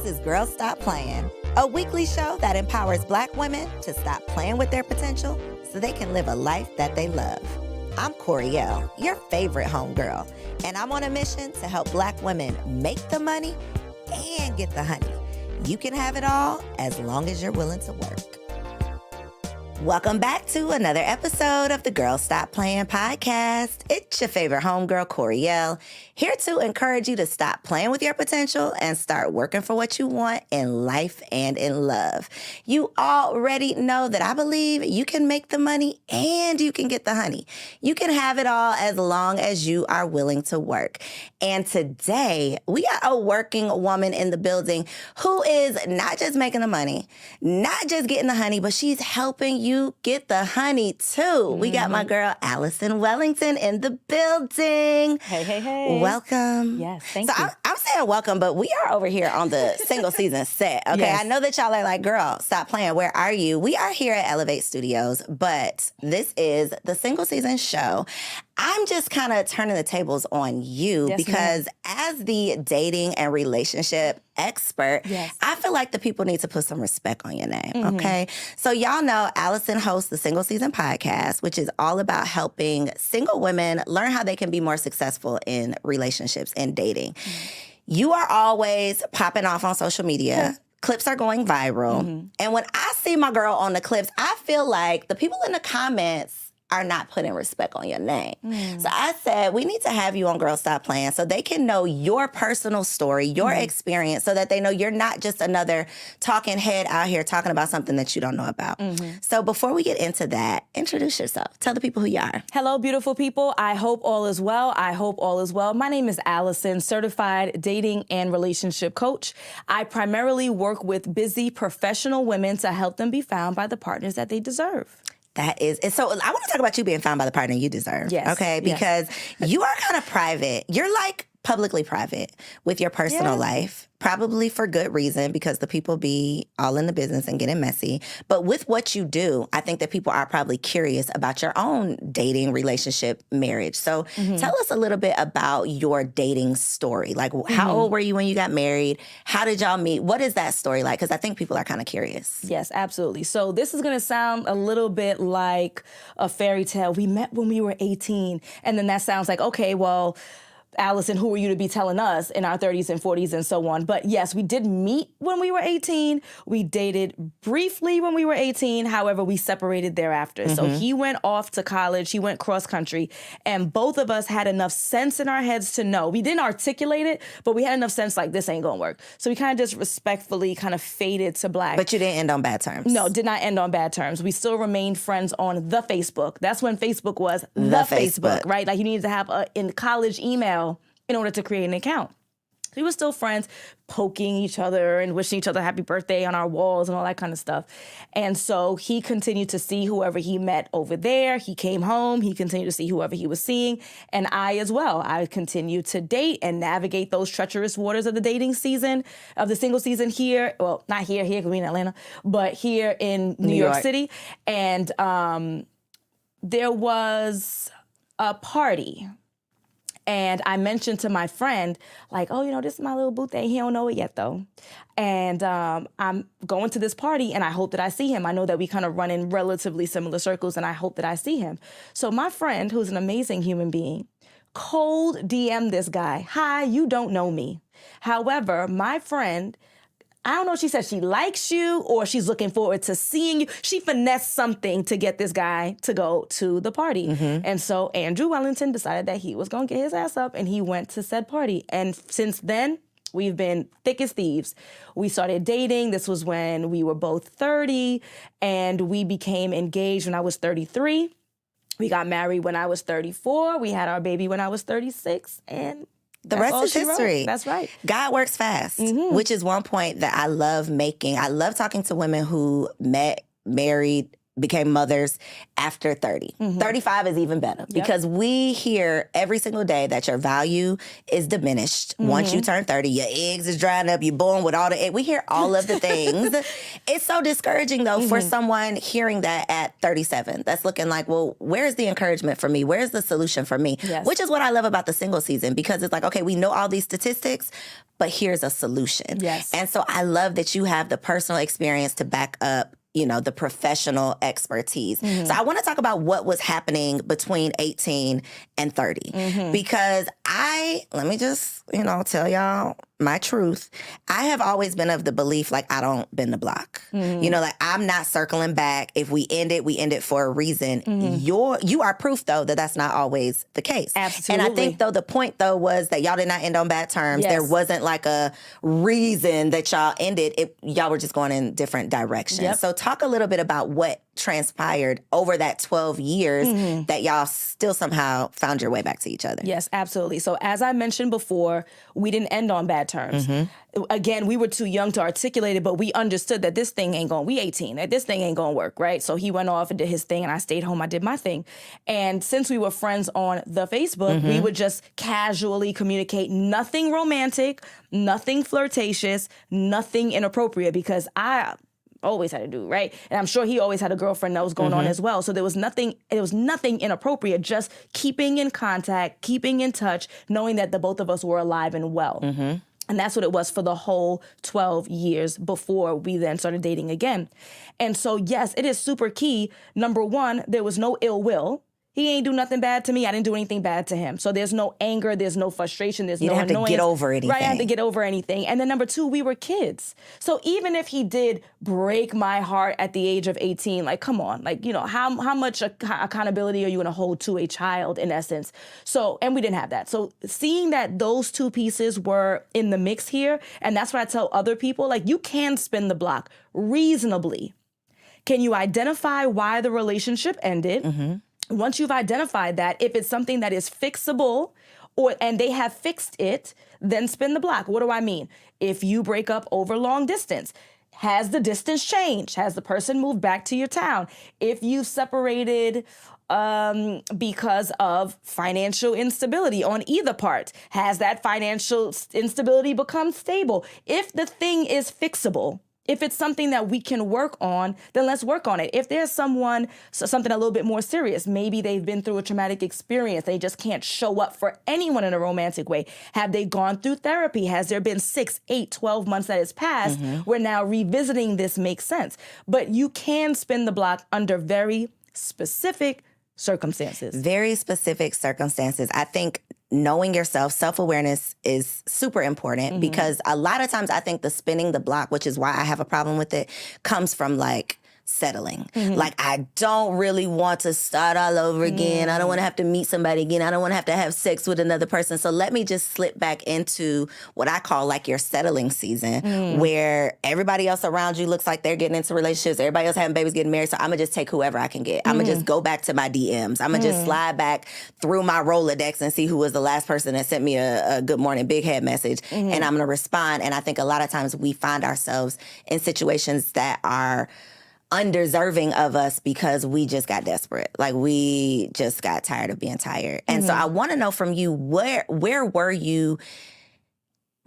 is Girls Stop Playin, a weekly show that empowers Black women to stop playing with their potential so they can live a life that they love. I'm Coriel, your favorite homegirl, and I'm on a mission to help Black women make the money and get the honey. You can have it all as long as you're willing to work. Welcome back to another episode of the Girls Stop Playin podcast. It's your favorite homegirl, Coriel, here to encourage you to stop playing with your potential and start working for what you want in life and in love. You already know that I believe you can make the money and you can get the honey. You can have it all as long as you are willing to work. And today, we got a working woman in the building who is not just making the money, not just getting the honey, but she's helping you get the honey too. Mm-hmm. We got my girl, Alison Wellington in the building. Hey, hey, hey. Welcome. Yes, thank you. I'm saying welcome, but we are over here on the single season set, okay? Yes. I know that y'all are like, girl, stop playing. Where are you? We are here at Elevate Studios, but this is the single season show. I'm just kind of turning the tables on you because as the dating and relationship expert, I feel like the people need to put some respect on your name, okay? So y'all know Allison hosts the Single Season podcast, which is all about helping single women learn how they can be more successful in relationships and dating. You are always popping off on social media. Clips are going viral. And when I see my girl on the clips, I feel like the people in the comments are not putting respect on your name. So I said, we need to have you on Girl Stop Playin so they can know your personal story, your experience, so that they know you're not just another talking head out here talking about something that you don't know about. So before we get into that, introduce yourself. Tell the people who you are. Hello, beautiful people. I hope all is well. I hope all is well. My name is Allison, certified dating and relationship coach. I primarily work with busy professional women to help them be found by the partners that they deserve. That is, and so I want to talk about you being found by the partner you deserve. Yes. Okay, because you are kind of private. You're like publicly private with your personal life, probably for good reason, because the people be all in the business and getting messy. But with what you do, I think that people are probably curious about your own dating, relationship, marriage. So tell us a little bit about your dating story. Like, how old were you when you got married? How did y'all meet? What is that story like? Because I think people are kind of curious. Yes, absolutely. So this is going to sound a little bit like a fairy tale. We met when we were 18. And then that sounds like, okay, well, Allison, who are you to be telling us in our 30s and 40s and so on? But yes, we did meet when we were 18. We dated briefly when we were 18. However, we separated thereafter. So he went off to college. He went cross country. And both of us had enough sense in our heads to know. We didn't articulate it, but we had enough sense like this ain't going to work. So we kind of just respectfully kind of faded to black. But you didn't end on bad terms. No, did not end on bad terms. We still remained friends on the Facebook. That's when Facebook was the Facebook, right? Like you needed to have a in college email in order to create an account. We were still friends, poking each other and wishing each other happy birthday on our walls and all that kind of stuff. And so he continued to see whoever he met over there. He came home. He continued to see whoever he was seeing. And I as well. I continued to date and navigate those treacherous waters of the dating season, of the single season here. Well, not here because we're in Atlanta, but here in New York City. And there was a party. And I mentioned to my friend, like, oh, you know, this is my little boo thing. He don't know it yet, though. And I'm going to this party, and I hope that I see him. I know that we kind of run in relatively similar circles, and I hope that I see him. So my friend, who's an amazing human being, cold DM this guy. Hi, you don't know me. However, my friend, I don't know if she said she likes you or she's looking forward to seeing you. She finessed something to get this guy to go to the party. And so Andrew Wellington decided that he was going to get his ass up and he went to said party. And since then, we've been thick as thieves. We started dating. This was when we were both 30 and we became engaged when I was 33. We got married when I was 34. We had our baby when I was 36 and the rest is history. That's right. God works fast, which is one point that I love making. I love talking to women who met, married, became mothers after 30. 35 is even better because we hear every single day that your value is diminished once you turn 30. Your eggs is drying up. You're born with all the eggs. We hear all of the things. It's so discouraging, though, for someone hearing that at 37. That's looking like, well, where's the encouragement for me? Where's the solution for me? Yes. Which is what I love about the single season, because it's like, okay, we know all these statistics, but here's a solution. Yes. And so I love that you have the personal experience to back up, you know, the professional expertise. So I want to talk about what was happening between 18 and 30. Because let me just, you know, tell y'all my truth. I have always been of the belief, like, I don't bend the block. You know, like, I'm not circling back. If we end it for a reason. You are proof, though, that that's not always the case. Absolutely. And I think, though, the point, though, was that y'all did not end on bad terms. Yes. There wasn't like a reason that y'all ended. Y'all were just going in different directions. Yep. So talk a little bit about what transpired over that 12 years that y'all still somehow found your way back to each other. Yes, absolutely. So as I mentioned before, we didn't end on bad terms. Again, we were too young to articulate it, but we understood that this thing ain't going, we 18, that this thing ain't going to work, right? So he went off and did his thing, and I stayed home, I did my thing. And since we were friends on the Facebook, we would just casually communicate, nothing romantic, nothing flirtatious, nothing inappropriate, because I always had a dude, right? And I'm sure he always had a girlfriend that was going on as well. So there was nothing inappropriate, just keeping in contact, keeping in touch, knowing that the both of us were alive and well. And that's what it was for the whole 12 years before we then started dating again. And so, yes, it is super key. Number one, there was no ill will. He ain't do nothing bad to me. I didn't do anything bad to him. So there's no anger. There's no frustration. There's no annoyance. You didn't have to get over anything. Right, I had to get over anything. And then number two, we were kids. So even if he did break my heart at the age of 18, like, come on. Like, you know, how much accountability are you going to hold to a child, in essence? So, and we didn't have that. So seeing that those two pieces were in the mix here, and that's what I tell other people, like, you can spin the block reasonably. Can you identify why the relationship ended? Once you've identified that, if it's something that is fixable and they have fixed it, then spin the block. What do I mean? If you break up over long distance, has the distance changed? Has the person moved back to your town? If you've separated because of financial instability on either part, has that financial instability become stable? If the thing is fixable, if it's something that we can work on, then let's work on it. If there's something a little bit more serious, maybe they've been through a traumatic experience, they just can't show up for anyone in a romantic way. Have they gone through therapy? Has there been 6, 8, 12 months that has passed? Where now revisiting this makes sense. But you can spin the block under very specific circumstances. Very specific circumstances. I think knowing yourself, self-awareness is super important because a lot of times I think the spinning the block, which is why I have a problem with it, comes from like settling. Like, I don't really want to start all over again. I don't want to have to meet somebody again. I don't want to have sex with another person. So let me just slip back into what I call like your settling season, where everybody else around you looks like they're getting into relationships. Everybody else having babies, getting married. So I'm going to just take whoever I can get. I'm going to just go back to my DMs. I'm going to just slide back through my Rolodex and see who was the last person that sent me a good morning big head message. And I'm going to respond. And I think a lot of times we find ourselves in situations that are undeserving of us because we just got desperate. Like, we just got tired of being tired. And so I want to know from you, where were you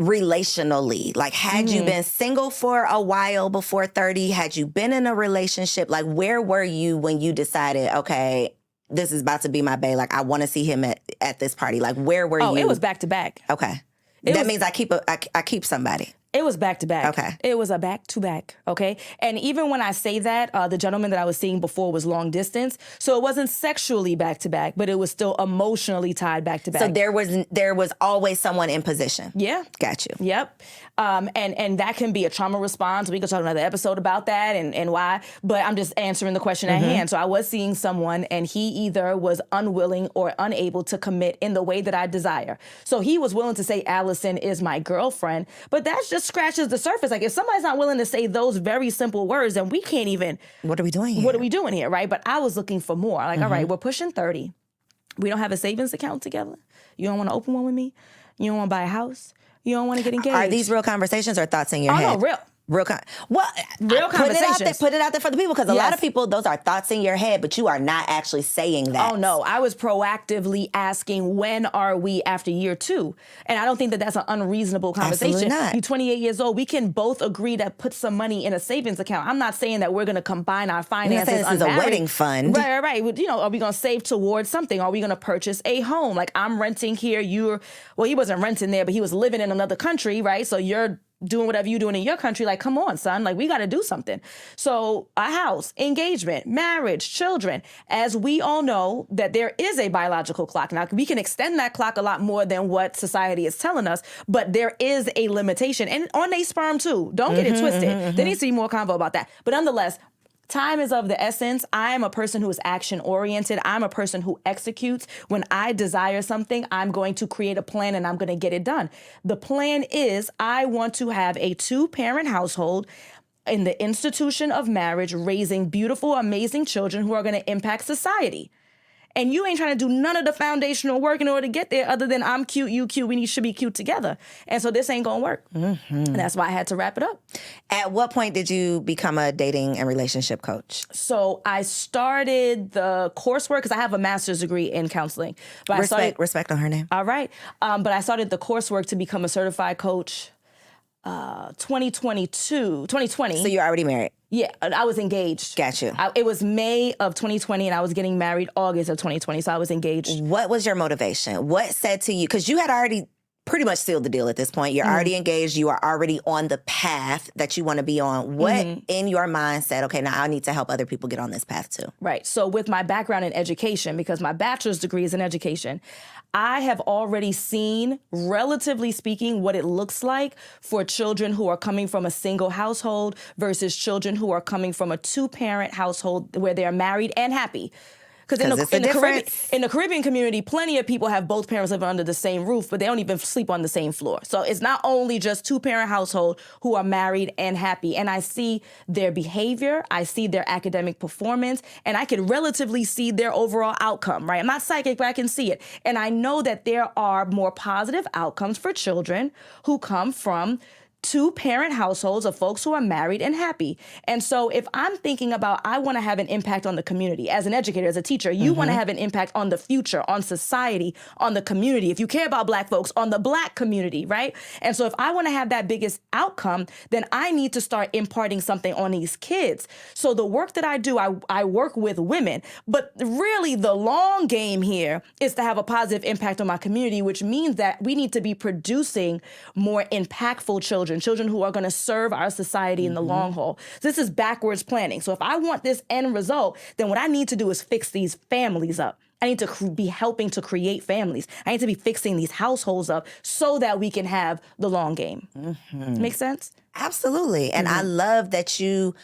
relationally? Like, had you been single for a while before 30? Had you been in a relationship? Like, where were you when you decided, okay, this is about to be my bae? Like, I want to see him at this party. Like, where were you? Oh, it was back to back. Okay. That means I keep somebody. It was back to back. Okay. It was a back to back. Okay. And even when I say that, the gentleman that I was seeing before was long distance. So it wasn't sexually back to back, but it was still emotionally tied back to back. So there was always someone in position. Yeah. Got you. Yep. And that can be a trauma response. We could talk another episode about that and why, but I'm just answering the question at hand. So I was seeing someone and he either was unwilling or unable to commit in the way that I desire. So he was willing to say, Allison is my girlfriend, but that's just scratches the surface. Like, if somebody's not willing to say those very simple words, then we can't even. What are we doing here? What are we doing here, right? But I was looking for more. Like, all right, we're pushing 30. We don't have a savings account together. You don't want to open one with me. You don't want to buy a house. You don't want to get engaged. Are these real conversations or thoughts in your head? Oh, no, real. Real conversations. Put it out there for the people, because a lot of people, those are thoughts in your head, but you are not actually saying that. Oh, no. I was proactively asking, when are we after year 2? And I don't think that that's an unreasonable conversation. Absolutely not. You're 28 years old. We can both agree to put some money in a savings account. I'm not saying that we're going to combine our finances. This is a wedding fund. Right. You know, are we going to save towards something? Are we going to purchase a home? Like, I'm renting here. He wasn't renting there, but he was living in another country, right? So you're doing whatever you're doing in your country. Like, come on, son. Like, we got to do something. So a house, engagement, marriage, children. As we all know that there is a biological clock. Now, we can extend that clock a lot more than what society is telling us, but there is a limitation. And on their sperm, too. Don't get it twisted. There needs to be more convo about that. But nonetheless, time is of the essence. I am a person who is action-oriented. I'm a person who executes. When I desire something, I'm going to create a plan and I'm going to get it done. The plan is I want to have a 2-parent household in the institution of marriage, raising beautiful, amazing children who are going to impact society. And you ain't trying to do none of the foundational work in order to get there, other than I'm cute, you cute, we should be cute together. And so this ain't gonna work. And that's why I had to wrap it up. At what point did you become a dating and relationship coach? So I started the coursework because I have a master's degree in counseling. But Respect on her name. All right. But I started the coursework to become a certified coach 2020. So you're already married? Yeah, I was engaged. Got you. It was May of 2020, and I was getting married August of 2020, so I was engaged. What was your motivation? What said to you? Because you had already pretty much sealed the deal at this point. You're already engaged. You are already on the path that you want to be on. What in your mind said, okay, now I need to help other people get on this path too? Right. So with my background in education, because my bachelor's degree is in education, I have already seen, relatively speaking, what it looks like for children who are coming from a single household versus children who are coming from a 2-parent household where they're married and happy. Because in the Caribbean community, plenty of people have both parents living under the same roof, but they don't even sleep on the same floor. So it's not only just 2-parent household who are married and happy. And I see their behavior, I see their academic performance, and I can relatively see their overall outcome, right? I'm not psychic, but I can see it. And I know that there are more positive outcomes for children who come from 2-parent households of folks who are married and happy. And so if I'm thinking about, I want to have an impact on the community as an educator, as a teacher, you want to have an impact on the future, on society, on the community. If you care about Black folks, on the Black community, right? And so if I want to have that biggest outcome, then I need to start imparting something on these kids. So the work that I do, I work with women, but really the long game here is to have a positive impact on my community, which means that we need to be producing more impactful children who are going to serve our society in the long haul. This is backwards planning. So if I want this end result, then what I need to do is fix these families up. I need to be helping to create families. I need to be fixing these households up so that we can have the long game. Make sense? Absolutely. And I love that you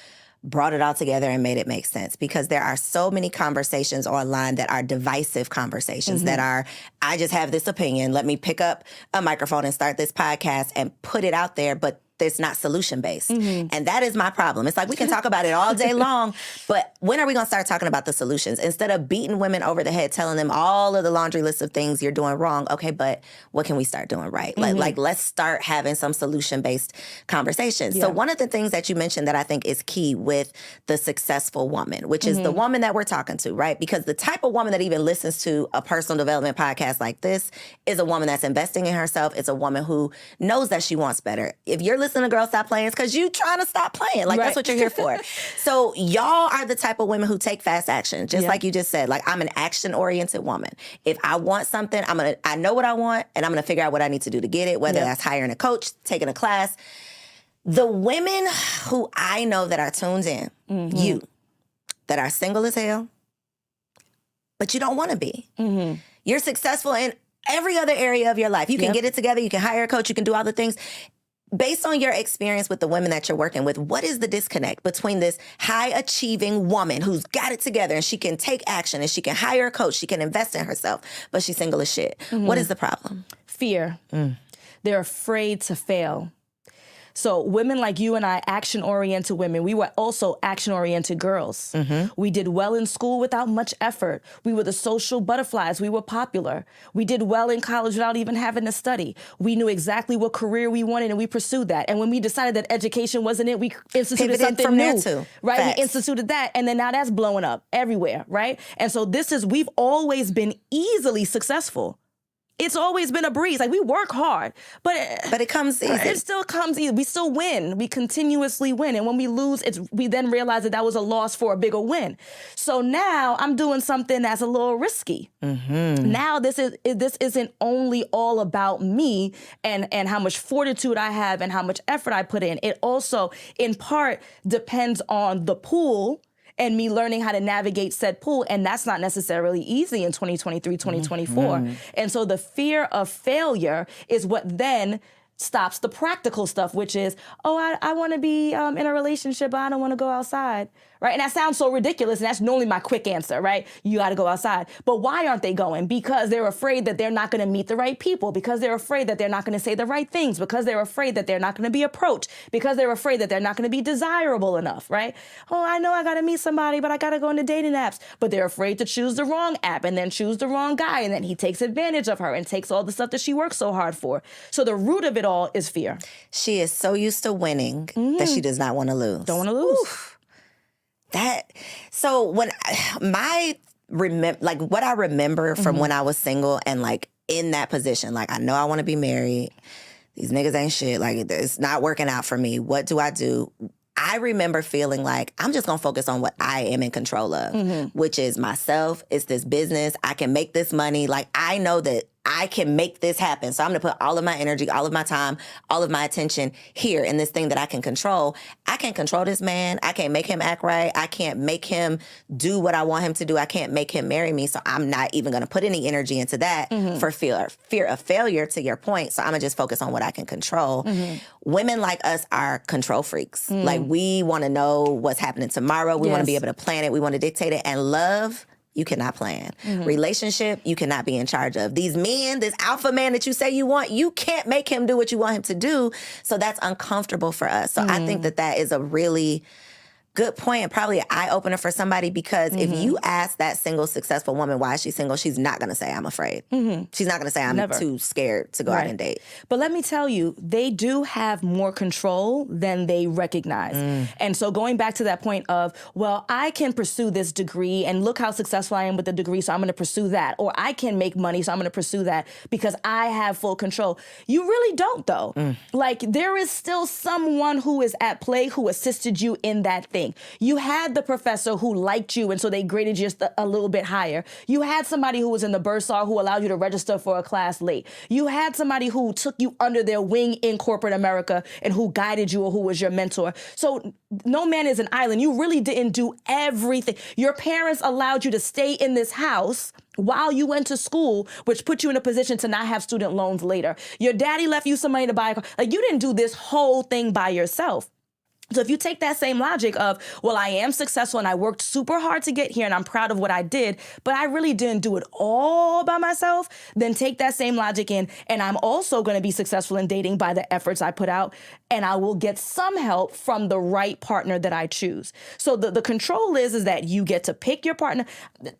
brought it all together and made it make sense, because there are so many conversations online that are divisive conversations that are, I just have this opinion. Let me pick up a microphone and start this podcast and put it out there. But it's not solution-based. And that is my problem. It's like we can talk about it all day long, but when are we going to start talking about the solutions? Instead of beating women over the head, telling them all of the laundry list of things you're doing wrong, okay, but what can we start doing right? Like let's start having some solution-based conversations. So one of the things that you mentioned that I think is key with the successful woman, which is the woman that we're talking to, right? Because the type of woman that even listens to a personal development podcast like this is a woman that's investing in herself. It's a woman who knows that she wants better. If you're listening to Girl Stop Playing, it's because you trying to stop playing. Like, that's what you're here for. So y'all are the type of women who take fast action, just like you just said. Like, I'm an action-oriented woman. If I want something, I know what I want, and I'm going to figure out what I need to do to get it, whether that's hiring a coach, taking a class. The women who I know that are tuned in, you, that are single as hell, but you don't want to be. You're successful in every other area of your life. You can get it together. You can hire a coach. You can do all the things. Based on your experience with the women that you're working with, what is the disconnect between this high-achieving woman who's got it together and she can take action and she can hire a coach, she can invest in herself, but she's single as shit? What is the problem? Fear. They're afraid to fail. So women like you and I, action-oriented women, we were also action-oriented girls. We did well in school without much effort. We were the social butterflies. We were popular. We did well in college without even having to study. We knew exactly what career we wanted, and we pursued that. And when we decided that education wasn't it, we instituted something from new. there too. Right? Facts. We instituted that, and then now that's blowing up everywhere, right? And so we've always been easily successful. It's always been a breeze. Like, we work hard, but it comes easy. It still comes easy. We still win. We continuously win. And when we lose, we then realize that was a loss for a bigger win. So now I'm doing something that's a little risky. Now this isn't only all about me and how much fortitude I have and how much effort I put in. It also, in part, depends on the pool and me learning how to navigate said pool. And that's not necessarily easy in 2023, 2024. And so the fear of failure is what then stops the practical stuff, which is, I want to be in a relationship, but I don't want to go outside, right? And that sounds so ridiculous, and that's normally my quick answer, right? You got to go outside. But why aren't they going? Because they're afraid that they're not going to meet the right people, because they're afraid that they're not going to say the right things, because they're afraid that they're not going to be approached, because they're afraid that they're not going to be desirable enough, right? I know I got to meet somebody, but I got to go into dating apps. But they're afraid to choose the wrong app and then choose the wrong guy, and then he takes advantage of her and takes all the stuff that she works so hard for. So the root of it all is fear. She is so used to winning that she does not want to lose. Don't want to lose. Oof. So when what I remember from when I was single and like in that position, like I know I want to be married. These niggas ain't shit. Like, it's not working out for me. What do? I remember feeling like I'm just going to focus on what I am in control of, which is myself. It's this business. I can make this money. Like, I know that I can make this happen. So I'm going to put all of my energy, all of my time, all of my attention here in this thing that I can control. I can't control this man. I can't make him act right. I can't make him do what I want him to do. I can't make him marry me. So I'm not even going to put any energy into that for fear of failure, to your point. So I'm going to just focus on what I can control. Women like us are control freaks. Like, we want to know what's happening tomorrow. We want to be able to plan it. We want to dictate it. And love, you cannot plan. Relationship, you cannot be in charge of. These men, this alpha man that you say you want, you can't make him do what you want him to do. So that's uncomfortable for us. So I think that is a really good point, and probably an eye-opener for somebody, because if you ask that single, successful woman why is she single, she's not going to say, I'm afraid. She's not going to say, I'm too scared to go out and date. But let me tell you, they do have more control than they recognize. And so going back to that point of, well, I can pursue this degree, and look how successful I am with the degree, so I'm going to pursue that. Or I can make money, so I'm going to pursue that because I have full control. You really don't, though. Like, there is still someone who is at play who assisted you in that thing. You had the professor who liked you, and so they graded you just a little bit higher. You had somebody who was in the bursar who allowed you to register for a class late. You had somebody who took you under their wing in corporate America and who guided you or who was your mentor. So no man is an island. You really didn't do everything. Your parents allowed you to stay in this house while you went to school, which put you in a position to not have student loans later. Your daddy left you some money to buy a car. Like, you didn't do this whole thing by yourself. So if you take that same logic of, well, I am successful and I worked super hard to get here and I'm proud of what I did, but I really didn't do it all by myself, then take that same logic in, and I'm also going to be successful in dating by the efforts I put out, and I will get some help from the right partner that I choose. So the control is that you get to pick your partner.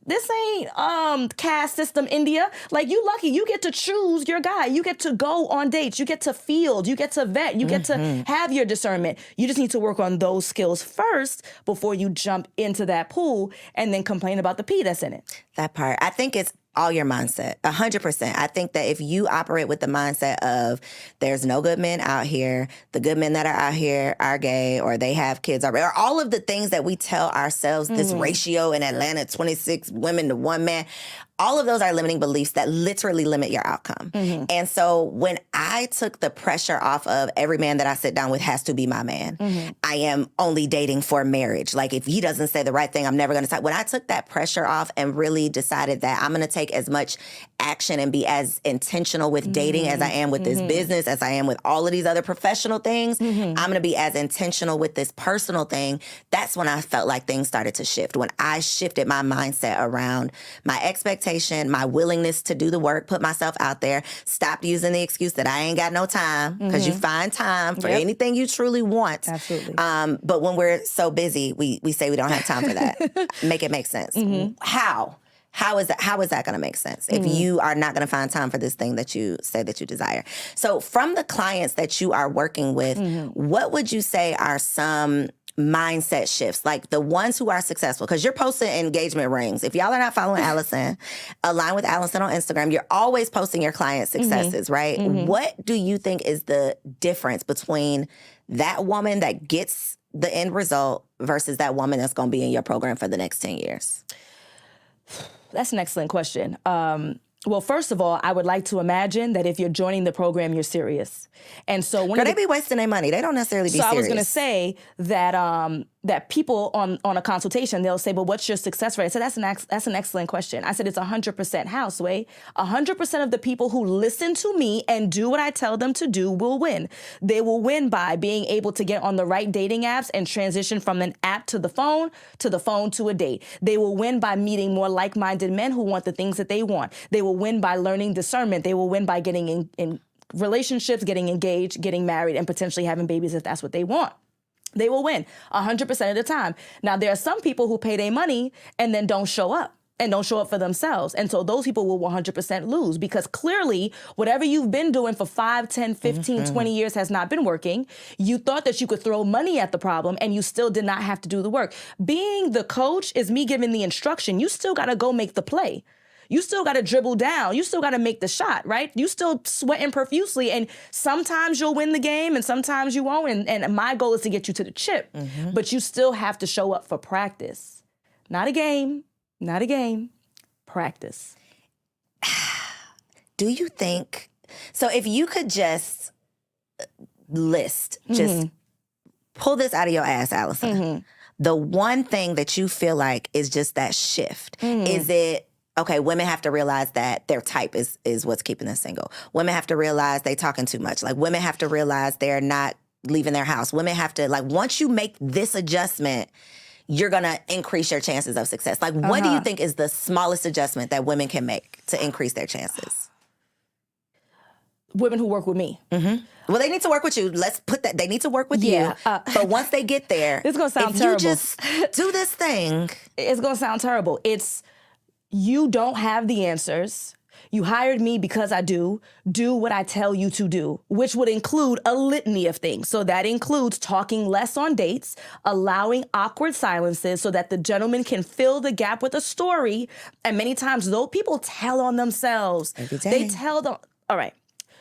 This ain't caste system India. Like, you lucky. You get to choose your guy. You get to go on dates. You get to field. You get to vet. You get to have your discernment. You just need to work on those skills first before you jump into that pool and then complain about the pee that's in it. That part. I think it's all your mindset, 100%. I think that if you operate with the mindset of there's no good men out here, the good men that are out here are gay, or they have kids already, or all of the things that we tell ourselves, this ratio in Atlanta, 26 women to 1 man, all of those are limiting beliefs that literally limit your outcome. And so when I took the pressure off of every man that I sit down with has to be my man, I am only dating for marriage. Like, if he doesn't say the right thing, I'm never going to decide. When I took that pressure off and really decided that I'm going to take as much action and be as intentional with dating as I am with this business, as I am with all of these other professional things, I'm going to be as intentional with this personal thing. That's when I felt like things started to shift. When I shifted my mindset around my expectations, expectation, my willingness to do the work, put myself out there, stop using the excuse that I ain't got no time, because you find time for anything you truly want. Absolutely. But when we're so busy, we say we don't have time for that. Make it make sense. How? How is that going to make sense if you are not going to find time for this thing that you say that you desire? So from the clients that you are working with, what would you say are some mindset shifts, like the ones who are successful? Because you're posting engagement rings. If y'all are not following Allison, align with Allison on Instagram. You're always posting your client successes, right? What do you think is the difference between that woman that gets the end result versus that woman that's going to be in your program for the next 10 years? That's an excellent question. Well, first of all, I would like to imagine that if you're joining the program, you're serious. And so they be wasting their money. They don't necessarily be serious. So I was going to say that that people on a consultation, they'll say, "But what's your success rate?" I said, "That's an excellent question." I said, "It's 100% house way. 100% of the people who listen to me and do what I tell them to do will win. They will win by being able to get on the right dating apps and transition from an app to the phone to a date. They will win by meeting more like-minded men who want the things that they want. They will win by learning discernment. They will win by getting in relationships, getting engaged, getting married, and potentially having babies if that's what they want. They will win 100% of the time." Now, there are some people who pay their money and then don't show up for themselves. And so those people will 100% lose, because clearly whatever you've been doing for 5, 10, 15, 20 years has not been working. You thought that you could throw money at the problem and you still did not have to do the work. Being the coach is me giving the instruction. You still got to go make the play. You still got to dribble down. You still got to make the shot, right? You still sweating profusely. And sometimes you'll win the game and sometimes you won't. And my goal is to get you to the chip. But you still have to show up for practice. Not a game. Practice. Do you think, so if you could just list, just pull this out of your ass, Allison, the one thing that you feel like is just that shift, is it, okay, women have to realize that their type is what's keeping them single. Women have to realize they talking too much. Like, women have to realize they're not leaving their house. Women have to, like, once you make this adjustment, you're going to increase your chances of success. Like, what do you think is the smallest adjustment that women can make to increase their chances? Women who work with me. Well, they need to work with you. Let's put that. They need to work with you. But once they get there, it's going to sound if terrible. You just do this thing. It's going to sound terrible. You don't have the answers. You hired me because I do what I tell you to do, which would include a litany of things. So that includes talking less on dates, allowing awkward silences so that the gentleman can fill the gap with a story. And many times, those people tell on themselves. Every day. They tell them, all right.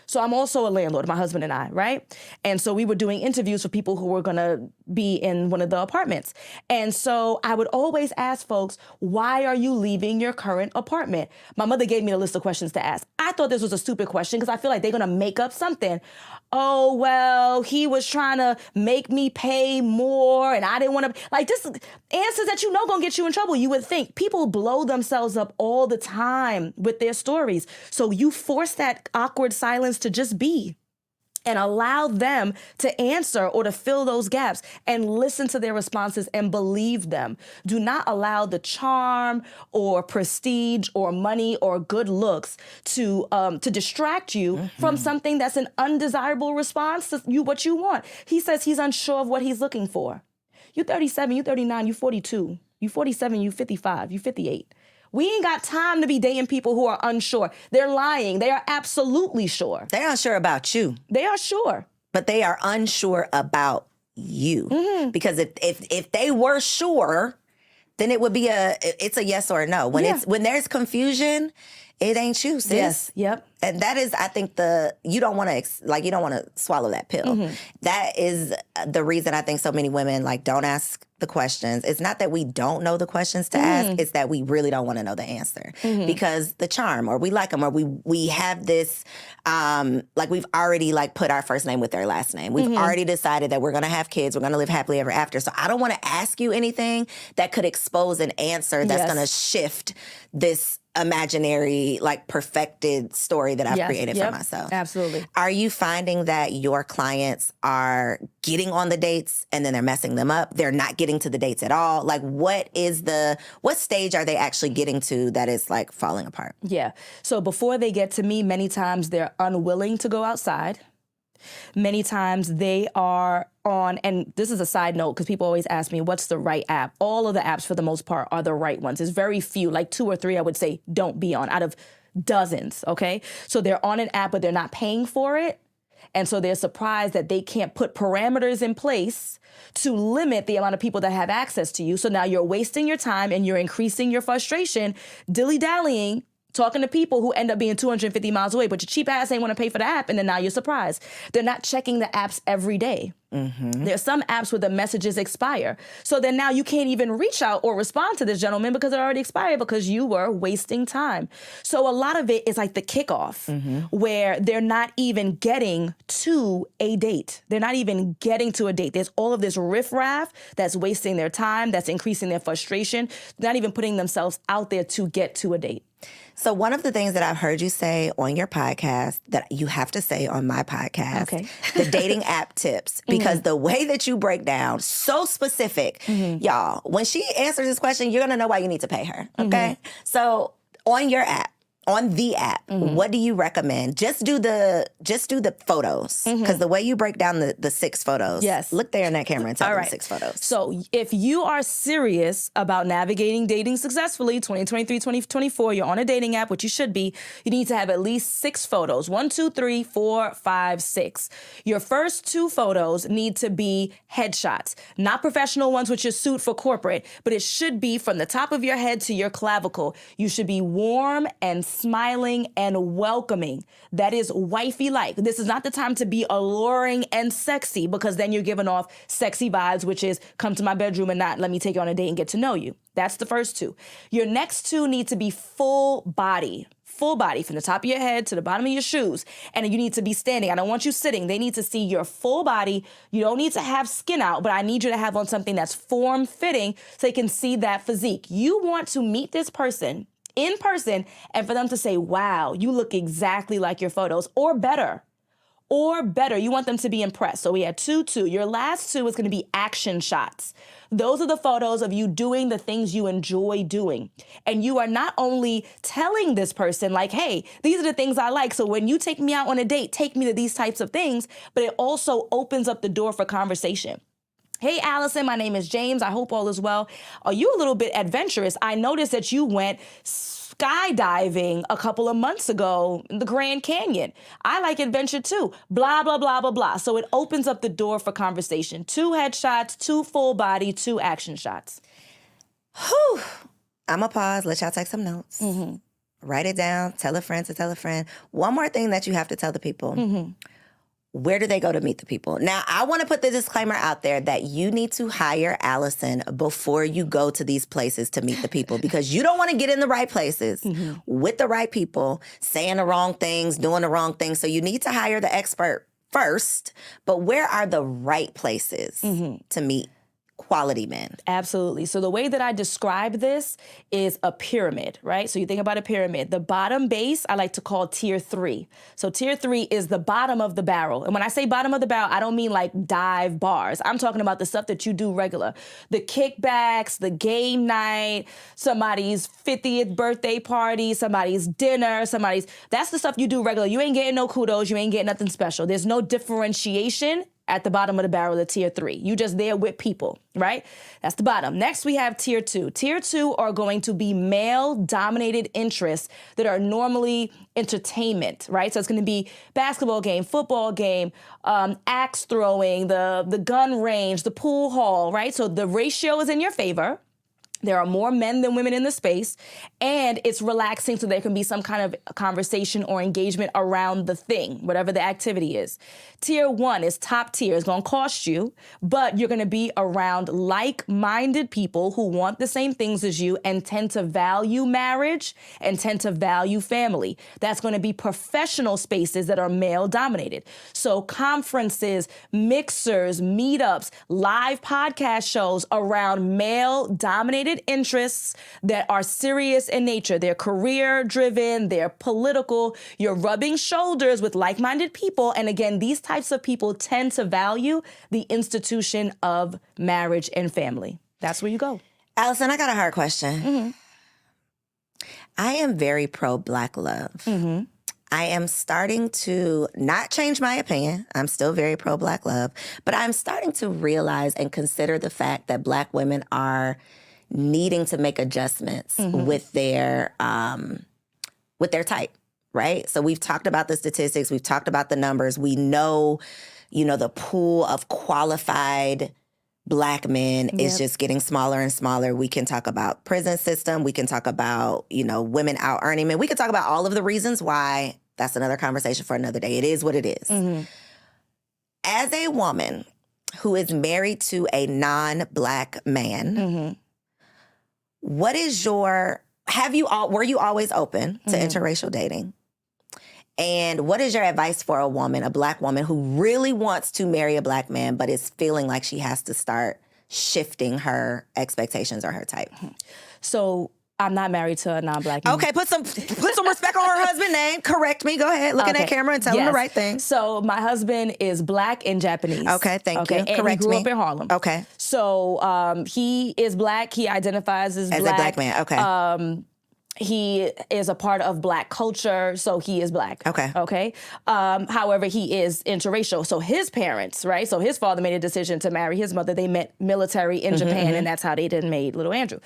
So I'm also a landlord, my husband and I, right? And so we were doing interviews for people who were going to be in one of the apartments. And so I would always ask folks, why are you leaving your current apartment? My mother gave me a list of questions to ask. I thought this was a stupid question because I feel like they're going to make up something. Oh, well, he was trying to make me pay more and I didn't want to, like, just answers that going to get you in trouble. You would think people blow themselves up all the time with their stories. So you force that awkward silence to just be and allow them to answer or to fill those gaps and listen to their responses and believe them. Do not allow the charm or prestige or money or good looks to distract you from something that's an undesirable response to what you want. He says he's unsure of what he's looking for. You're 37, you're 39, you're 42, you're 47, you're 55, you're 58. We ain't got time to be dating people who are unsure. They're lying. They are absolutely sure. They're unsure about you. They are sure. But they are unsure about you. Because if they were sure, then it would be it's a yes or a no. When there's confusion, it ain't you, sis. Yes. Yep. And that is, I think, you don't want to swallow that pill. That is the reason I think so many women don't ask the questions. It's not that we don't know the questions to ask. It's that we really don't want to know the answer because the charm, or we like them, or we have this, we've already put our first name with their last name. We've already decided that we're going to have kids. We're going to live happily ever after. So I don't want to ask you anything that could expose an answer that's going to shift this imaginary, like perfected story that I've created for myself. Absolutely. Are you finding that your clients are getting on the dates and then they're messing them up? They're not getting to the dates at all? Like, what stage are they actually getting to that is like falling apart? Yeah. So before they get to me, many times they're unwilling to go outside. Many times they are on, and this is a side note because people always ask me, what's the right app? All of the apps for the most part are the right ones. There's very few, like 2 or 3, I would say, don't be on out of dozens, okay? So they're on an app, but they're not paying for it. And so they're surprised that they can't put parameters in place to limit the amount of people that have access to you. So now you're wasting your time and you're increasing your frustration, dilly-dallying, talking to people who end up being 250 miles away, but your cheap ass ain't want to pay for the app, and then now you're surprised. They're not checking the apps every day. Mm-hmm. There's some apps where the messages expire. So then now you can't even reach out or respond to this gentleman because it already expired because you were wasting time. So a lot of it is like the kickoff where they're not even getting to a date. They're not even getting to a date. There's all of this riffraff that's wasting their time, that's increasing their frustration, not even putting themselves out there to get to a date. So one of the things that I've heard you say on your podcast that you have to say on my podcast, the dating app tips, because the way that you break down, so specific, y'all, when she answers this question, you're going to know why you need to pay her, okay? So on your app, on the app, what do you recommend? Just do the photos, because the way you break down the 6 photos, look there in that camera and tell them 6 photos. So if you are serious about navigating dating successfully, 2023, 2024, you're on a dating app, which you should be, you need to have at least 6 photos. 1, 2, 3, 4, 5, 6. Your first 2 photos need to be headshots, not professional ones with your suit for corporate, but it should be from the top of your head to your clavicle. You should be warm and smiling and welcoming. That is wifey-like. This is not the time to be alluring and sexy, because then you're giving off sexy vibes, which is come to my bedroom and not let me take you on a date and get to know you. That's the first 2. Your next 2 need to be full body from the top of your head to the bottom of your shoes. And you need to be standing. I don't want you sitting. They need to see your full body. You don't need to have skin out, but I need you to have on something that's form-fitting so they can see that physique. You want to meet this person in person and for them to say, wow, you look exactly like your photos, or better. You want them to be impressed. So we had 2. Your last 2 is going to be action shots. Those are the photos of you doing the things you enjoy doing. And you are not only telling this person like, hey, these are the things I like, so when you take me out on a date, take me to these types of things, but it also opens up the door for conversation. Hey, Allison, my name is James. I hope all is well. Are you a little bit adventurous? I noticed that you went skydiving a couple of months ago in the Grand Canyon. I like adventure too. Blah, blah, blah, blah, blah. So it opens up the door for conversation. 2 headshots, 2 full body, 2 action shots. Whew. I'm going to pause, let y'all take some notes. Write it down, tell a friend to tell a friend. One more thing that you have to tell the people. Where do they go to meet the people? Now, I want to put the disclaimer out there that you need to hire Allison before you go to these places to meet the people, because you don't want to get in the right places with the right people, saying the wrong things, doing the wrong things. So you need to hire the expert first. But where are the right places to meet quality men? Absolutely. So the way that I describe this is a pyramid, right? So you think about a pyramid. The bottom base, I like to call tier 3. So tier 3 is the bottom of the barrel. And when I say bottom of the barrel, I don't mean like dive bars. I'm talking about the stuff that you do regular. The kickbacks, the game night, somebody's 50th birthday party, somebody's dinner, that's the stuff you do regular. You ain't getting no kudos. You ain't getting nothing special. There's no differentiation at the bottom of the barrel of tier 3. You just there with people, right? That's the bottom. Next, we have tier 2. Tier 2 are going to be male-dominated interests that are normally entertainment, right? So it's going to be basketball game, football game, axe throwing, the gun range, the pool hall, right? So the ratio is in your favor. There are more men than women in the space, and it's relaxing, so there can be some kind of conversation or engagement around the thing, whatever the activity is. Tier 1 is top tier. It's going to cost you, but you're going to be around like-minded people who want the same things as you and tend to value marriage and tend to value family. That's going to be professional spaces that are male-dominated. So conferences, mixers, meetups, live podcast shows around male-dominated vested interests that are serious in nature. They're career driven, they're political. You're rubbing shoulders with like-minded people. And again, these types of people tend to value the institution of marriage and family. That's where you go. Allison, I got a hard question. I am very pro-Black love. I am starting to not change my opinion. I'm still very pro-Black love, but I'm starting to realize and consider the fact that Black women are needing to make adjustments with their type, right? So we've talked about the statistics, we've talked about the numbers. We know, the pool of qualified Black men is just getting smaller and smaller. We can talk about prison system. We can talk about, women out earning men. We can talk about all of the reasons why. That's another conversation for another day. It is what it is. As a woman who is married to a non-Black man, what is were you always open to interracial dating? And what is your advice for a Black woman who really wants to marry a Black man, but is feeling like she has to start shifting her expectations or her type? So I'm not married to a non-Black man. Okay, put some respect on her husband's name. Correct me. Go ahead. Look in that camera and tell him the right thing. So my husband is Black and Japanese. Okay, thank you. And correct he grew me. up in Harlem. Okay. So he is Black. He identifies as Black. As a Black man. Okay. He is a part of Black culture, so he is Black. Okay. However, he is interracial. So his parents, right? So his father made a decision to marry his mother. They met military in Japan, and that's how they then made little Andrew.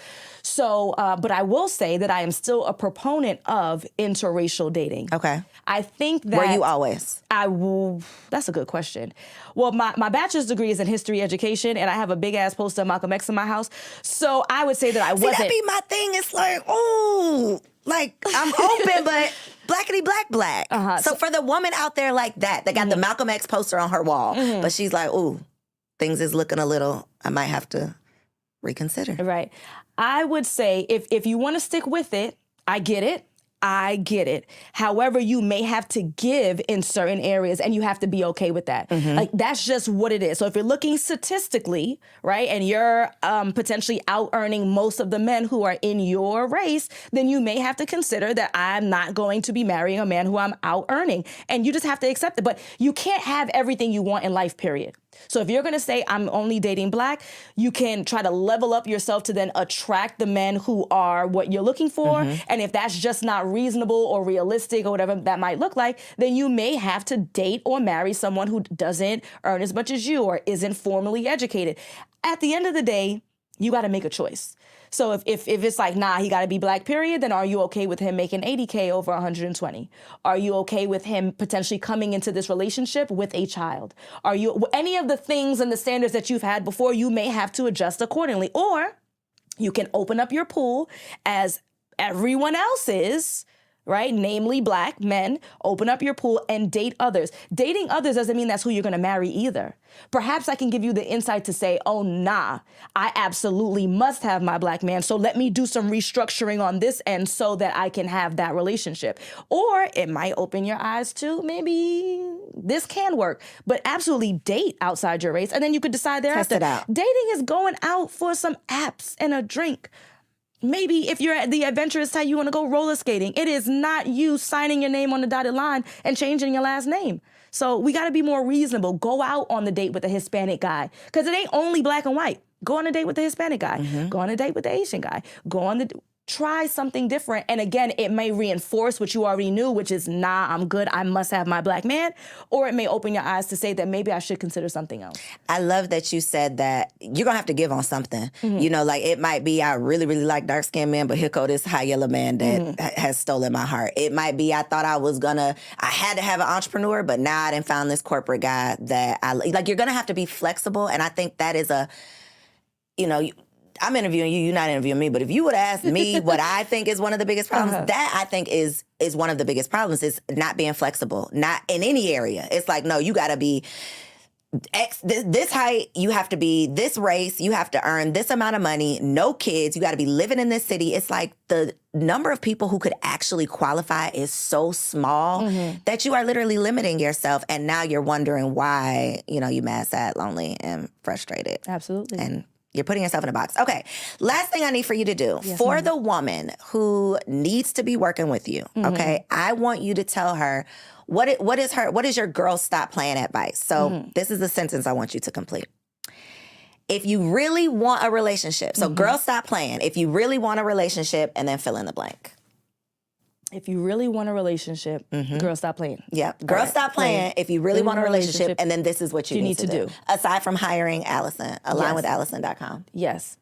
So, but I will say that I am still a proponent of interracial dating. Okay. I think that... Were you always? That's a good question. Well, my bachelor's degree is in history education, and I have a big-ass poster of Malcolm X in my house. So I would say that I wasn't... See, that be my thing. It's like, like, I'm open, but blackity black. So for the woman out there like that got the Malcolm X poster on her wall, but she's like, things is looking a little, I might have to reconsider. Right. I would say if you want to stick with it, I get it. However, you may have to give in certain areas, and you have to be okay with that. Like, that's just what it is. So if you're looking statistically, right, and you're potentially out-earning most of the men who are in your race, then you may have to consider that I'm not going to be marrying a man who I'm out-earning. And you just have to accept it. But you can't have everything you want in life, period. So if you're going to say I'm only dating Black, you can try to level up yourself to then attract the men who are what you're looking for. And if that's just not reasonable or realistic or whatever that might look like, then you may have to date or marry someone who doesn't earn as much as you or isn't formally educated. At the end of the day, you got to make a choice. So if it's like, nah, he got to be Black, period, then are you okay with him making $80K over 120? Are you okay with him potentially coming into this relationship with a child? Are you any of the things and the standards that you've had before, you may have to adjust accordingly. Or you can open up your pool as everyone else is, right? Namely Black men, open up your pool and date others. Dating others doesn't mean that's who you're going to marry either. Perhaps I can give you the insight to say, oh, nah, I absolutely must have my Black man. So let me do some restructuring on this end so that I can have that relationship. Or it might open your eyes to maybe this can work, but absolutely date outside your race. And then you could decide thereafter. Test it out. Dating is going out for some apps and a drink. Maybe if you're the adventurous type, you want to go roller skating. It is not you signing your name on the dotted line and changing your last name. So we got to be more reasonable. Go out on the date with a Hispanic guy, because it ain't only Black and white. Go on a date with the Hispanic guy. Go on a date with the Asian guy. Try something different. And again, it may reinforce what you already knew, which is, nah, I'm good. I must have my Black man. Or it may open your eyes to say that maybe I should consider something else. I love that you said that you're going to have to give on something. Like it might be, I really, really like dark-skinned men, but here go this high yellow man that has stolen my heart. It might be, I thought I had to have an entrepreneur, but now I done found this corporate guy that you're going to have to be flexible. And I think that is I'm interviewing you, you're not interviewing me, but if you would ask me what I think is one of the biggest problems, that I think is one of the biggest problems, is not being flexible, not in any area. It's like, no, you got to be this height, you have to be this race, you have to earn this amount of money, no kids, you got to be living in this city. It's like the number of people who could actually qualify is so small that you are literally limiting yourself. And now you're wondering why, you're mad, sad, lonely, and frustrated. Absolutely. And You're putting yourself in a box. Okay. Last thing I need for you to do for the woman who needs to be working with you. Okay. I want you to tell her what is your girl stop playing advice. So this is the sentence I want you to complete. If you really want a relationship, so girl stop playing. If you really want a relationship, and then fill in the blank. If you really want a relationship, girl, stop playing. Yep. Girl, stop playing. If you really want a relationship, and then this is what you need to do. Aside from hiring Allison, alignwithallison.com. Yes.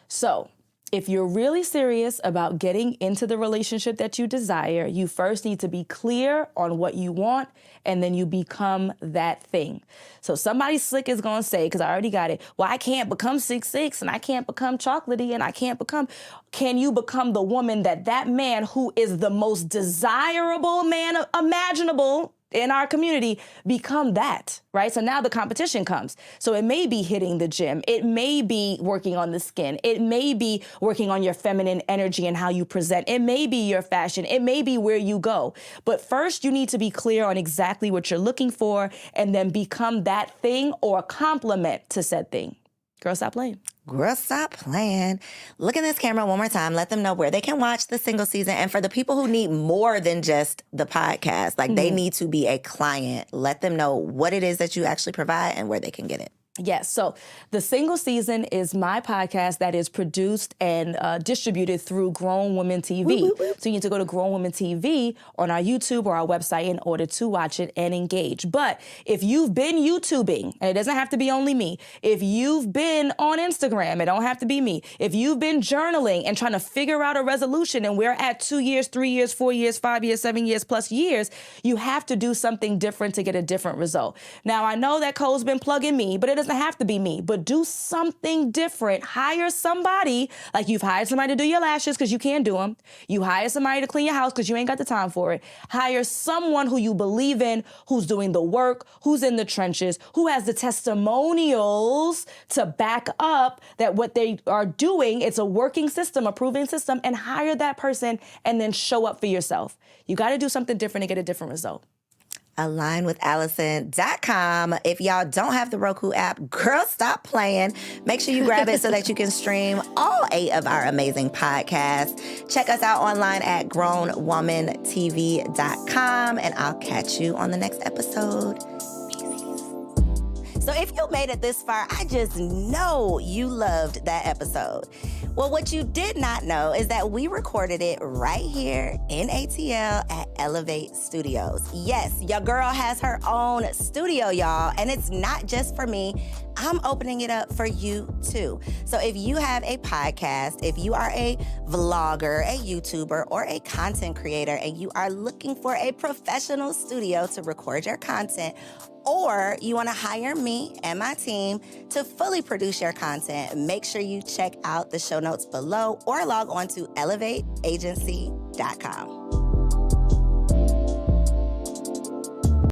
So if you're really serious about getting into the relationship that you desire, you first need to be clear on what you want, and then you become that thing. So somebody slick is going to say, because I already got it, well, I can't become 6'6", and I can't become chocolatey, and I can't become... Can you become the woman that man who is the most desirable man imaginable in our community, become that, right? So now the competition comes. So it may be hitting the gym. It may be working on the skin. It may be working on your feminine energy and how you present. It may be your fashion. It may be where you go. But first, you need to be clear on exactly what you're looking for, and then become that thing or complement to said thing. Girl, stop playing. Girl, stop playing. Look in this camera one more time. Let them know where they can watch the single season. And for the people who need more than just the podcast, like they need to be a client, let them know what it is that you actually provide and where they can get it. Yes. So the single season is my podcast that is produced and distributed through Grown Women TV. Woo, woo, woo. So you need to go to Grown Women TV on our YouTube or our website in order to watch it and engage. But if you've been YouTubing, and it doesn't have to be only me, if you've been on Instagram, it don't have to be me. If you've been journaling and trying to figure out a resolution, and we're at 2 years, 3 years, 4 years, 5 years, 7 years plus years, you have to do something different to get a different result. Now, I know that Cole's been plugging me, but it doesn't have to be me, but do something different. Hire somebody, like you've hired somebody to do your lashes because you can't do them. You hire somebody to clean your house because you ain't got the time for it. Hire someone who you believe in, who's doing the work, who's in the trenches, who has the testimonials to back up that what they are doing, it's a working system, a proven system, and hire that person and then show up for yourself. You got to do something different to get a different result. alignwithallison.com. If y'all don't have the Roku app, girl, stop playing. Make sure you grab it so that you can stream all 8 of our amazing podcasts. Check us out online at grownwomantv.com, and I'll catch you on the next episode. So if you made it this far, I just know you loved that episode. Well, what you did not know is that we recorded it right here in ATL at Elevate Studios. Yes, your girl has her own studio, y'all, and it's not just for me. I'm opening it up for you too. So if you have a podcast, if you are a vlogger, a YouTuber, or a content creator, and you are looking for a professional studio to record your content, or you want to hire me and my team to fully produce your content, make sure you check out the show notes below or log on to elevateagency.com.